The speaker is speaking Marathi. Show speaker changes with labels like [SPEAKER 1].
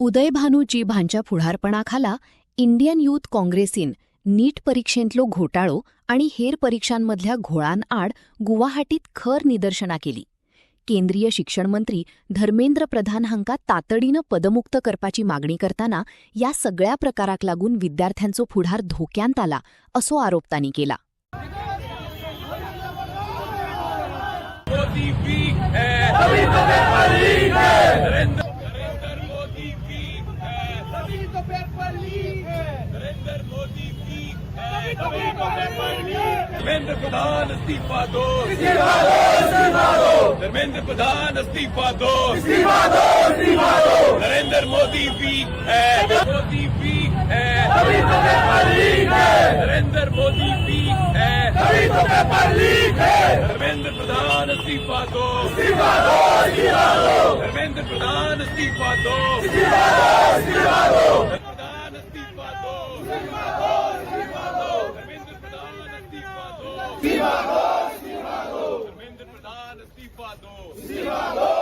[SPEAKER 1] उदय भानूजी भांच्या फुडारपणाखाला इंडियन यूथ काँग्रेसीन नीट परीक्षेंतलो घोटाळो आणि हेर परीक्षांमधल्या घोळान आड गुवाहाटीत खर निदर्शना केली. केंद्रीय शिक्षण मंत्री धर्मेंद्र प्रधान हांकां तातडीनं पदमुक्त करपाची मागणी करताना या सगळ्या प्रकाराक लागून विद्यार्थ्यांचो फुडार धोक्यांत आला असो आरोप तांणी केला.
[SPEAKER 2] धर्मेंद्र प्रधान इस्तीफा दो, धर्मेंद्र प्रधान इस्तीफा दो, नरेंद्र मोदी वीक है, मोदी वीक है, नरेंद्र मोदी वीक है, धर्मेंद्र प्रधान इस्तीफा दो, धर्मेंद्र प्रधान इस्तीफा दो, प्रधान इस्तीफा दो, धर्मेंद्र प्रधान इस्तीफा दो, धर्मेंद्र प्रधान इस्तीफा दो.